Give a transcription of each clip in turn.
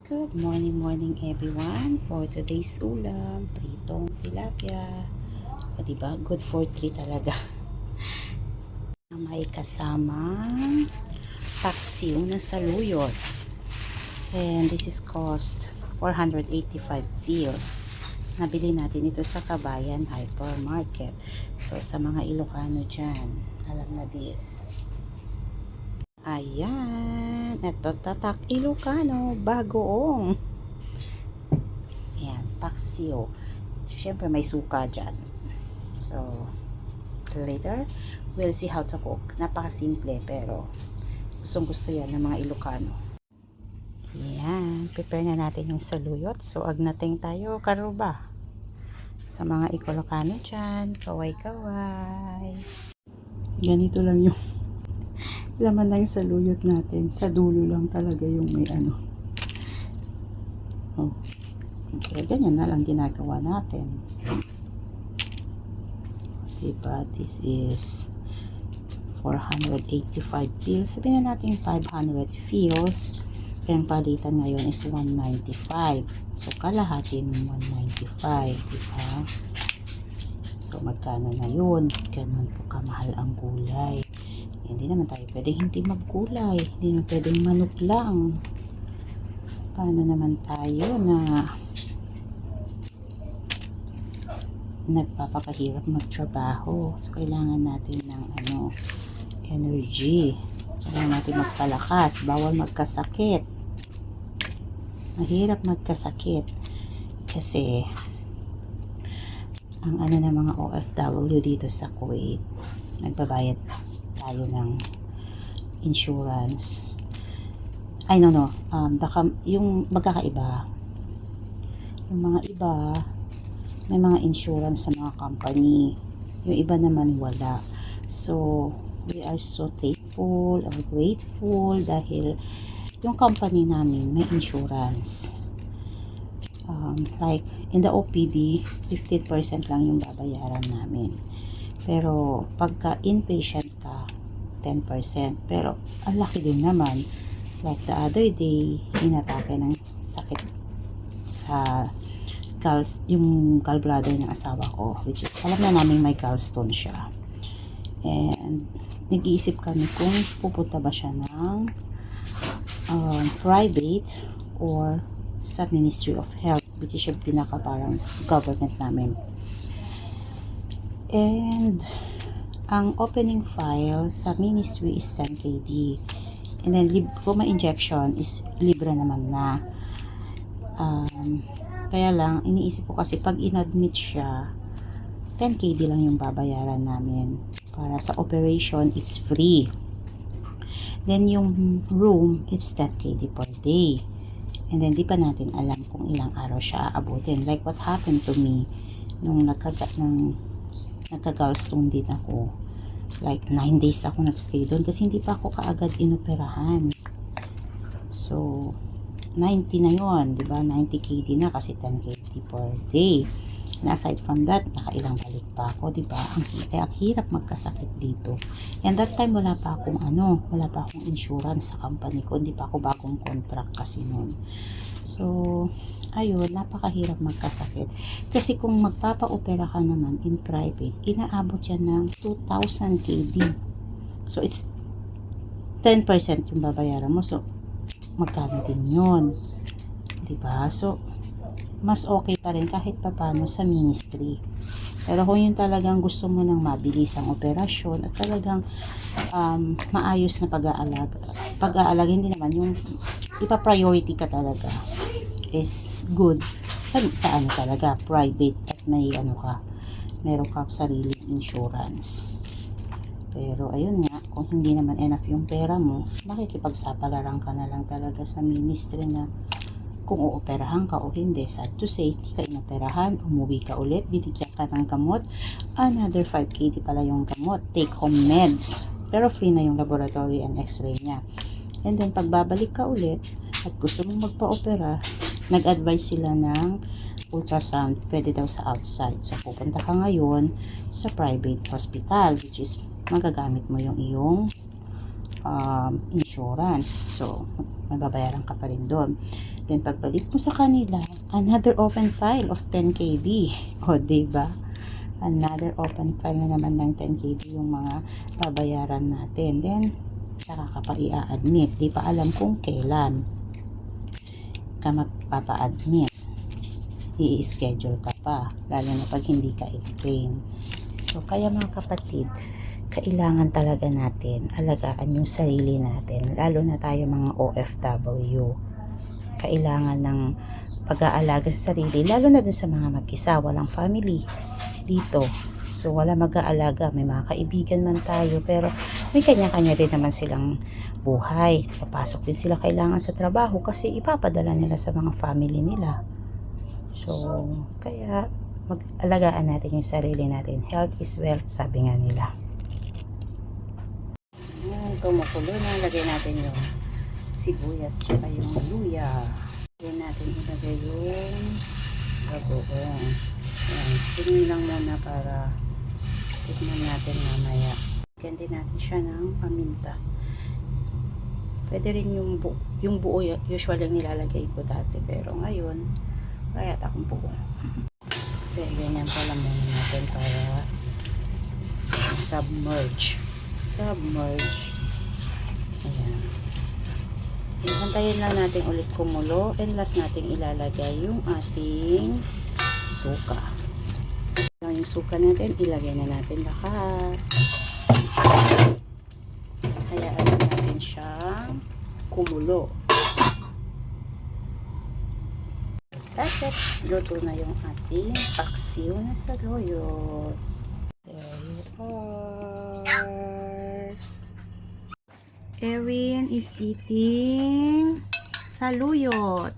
Good morning everyone. For today's ulam, pritong tilapia. O diba? Good for 3 talaga. May kasamang paksiw na saluyot. And this is cost 485 pesos. Nabili natin ito sa Kabayan Hypermarket. So sa mga Ilocano dyan, alam na this. Ayan, ito tatak Ilocano, bagoong. Ayan, paksiw. Siyempre may suka dyan. So, later, we'll see how to cook. Napakasimple pero gustong gusto yan ng mga Ilocano. Ayan, prepare na natin yung saluyot. So, agnating tayo, karuba. Sa mga Ilocano dyan, kaway-kaway. Ganito lang yung laman ng saluyot natin. Sa dulo lang talaga yung may ano. Oh. Okay, ganyan na lang ginagawa natin. Diba? This is 485 pills. Sabihin na natin 500 pills. Kaya ang palitan ngayon is 195. So, kalahati ng 195. Diba? So, magkano na yun? Ganun po kamahal ang gulay. Hindi naman tayo pwedeng hindi maggulay. Hindi naman pwedeng manok lang. Paano naman tayo na nagpapakahirap magtrabaho? So, kailangan natin ng energy. Kailangan natin magpalakas. Bawal magkasakit. Mahirap magkasakit. Kasi, ang ng mga OFW dito sa Kuwait, nagbabayad tayo ng insurance. Ay, no. Yung magkakaiba. Yung mga iba, may mga insurance sa mga company. Yung iba naman wala. So, we are so thankful or grateful dahil yung company namin may insurance. Like, in the OPD, 15% lang yung babayaran namin. Pero, pagka inpatient ka, 10%. Pero, ang laki din naman. Like the other day, inatake ng sakit sa yung gallbladder ng asawa ko, which is, alam na namin may gallstone siya. And, nag-iisip kami kung pupunta ba siya ng private or sa Ministry of Health, which is yung pinaka parang government namin. And, ang opening file sa ministry is 10 KD. And then, kung may injection is libre naman na. Kaya lang, iniisip ko kasi pag inadmit siya, 10 KD lang yung babayaran namin. Para sa operation, it's free. Then, yung room, it's 10 KD per day. And then, di pa natin alam kung ilang araw siya aabutin. Like what happened to me nung nagka-gallstone din ako. Like 9 days ako nagstay doon kasi hindi pa ako kaagad inoperahan. So, 90 na yon, di ba? 90 KD na kasi 10 KD per day. And aside from that, nakailang balik pa ako, di ba? Kaya ang hirap magkasakit dito. And that time wala pa akong insurance sa company ko, hindi pa ako bagong contract kasi noon. So, ayun, napakahirap magkasakit. Kasi kung magpapa-opera ka naman in private, inaabot yan ng 2,000 KD. So, it's 10% yung babayaran mo. So, magkano din yun. Diba? So, mas okay pa rin kahit papano sa ministry. Pero kung yun talagang gusto mo ng mabilis ang operasyon at talagang maayos na pag-aalaga, hindi naman yung ipa-priority ka talaga is good sa talaga private at may meron kang sariling insurance. Pero ayun nga, kung hindi naman enough yung pera mo, makikipagsapalaran ka na lang talaga sa ministry na kung uoperahan ka o hindi. Sad to say, hindi ka inoperahan, umuwi ka ulit, bibigyan ka ng gamot, another 5KD pala yung gamot, take home meds, pero free na yung laboratory and x-ray niya. And then pagbabalik ka ulit at gusto mong magpa-opera, nag-advise sila ng ultrasound, pwede daw sa outside. So pupunta ka ngayon sa private hospital, which is magagamit mo yung iyong insurance. So, mababayaran ka pa rin doon. Then, pagbalik mo sa kanila, another open file of 10KD. O, diba? Another open file na naman ng 10KD yung mga babayaran natin. Then, saka ka pa i-admit. Di pa alam kung kailan ka magpapa-admit. I-schedule ka pa. Lalo na pag hindi ka i-train. So, kaya mga kapatid, kailangan talaga natin alagaan yung sarili natin. Lalo na tayo mga OFW. Kailangan ng pag-aalaga sa sarili. Lalo na dun sa mga mag-isa, walang family dito. So, wala mag-aalaga. May mga kaibigan man tayo. Pero, may kanya-kanya din naman silang buhay. Papasok din sila kailangan sa trabaho kasi ipapadala nila sa mga family nila. So, kaya mag-alagaan natin yung sarili natin. Health is wealth, sabi nga nila. Kumukulo na, lagay natin yung sibuyas tsaka yung luya. Lagay natin ilagay yung bagoong. Ayan, tingin lang muna para tignan natin mamaya. Lagyan din natin siya ng paminta. Pwede rin yung buo usual yung nilalagay ko dati, pero ngayon kaya akong buo. Kaya ganyan pala muna natin para submerge. Ayan. Hintayin lang natin ulit kumulo, and last natin ilalagay yung ating suka. Yung suka natin, ilagay na natin lahat. Hayaan natin siyang kumulo. That's it. Luto na yung ating paksiw na saluyot. There you are. Erin is eating saluyot.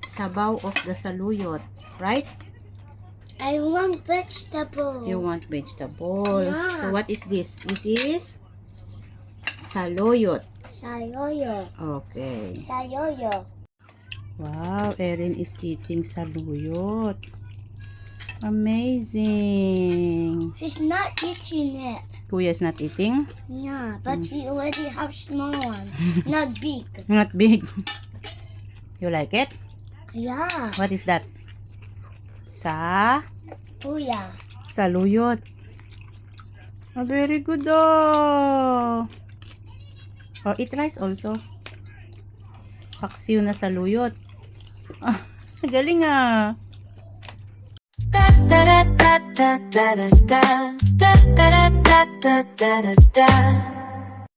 Sabaw of the saluyot. Right? I want vegetable. You want vegetable. Yeah. So what is this? This is saluyot. Sayoyo. Okay. Sayoyo. Wow, Erin is eating saluyot. Amazing. He's not eating it. Kuya's not eating? Yeah, but he already have small one. Not big. Not big. You like it? Yeah. What is that? Oh yeah. Saluyot. Oh, very good oh. Oh, eat rice also. Paksiw na saluyot. Ah, galing ah. Da da da da da da da da da da da da da da.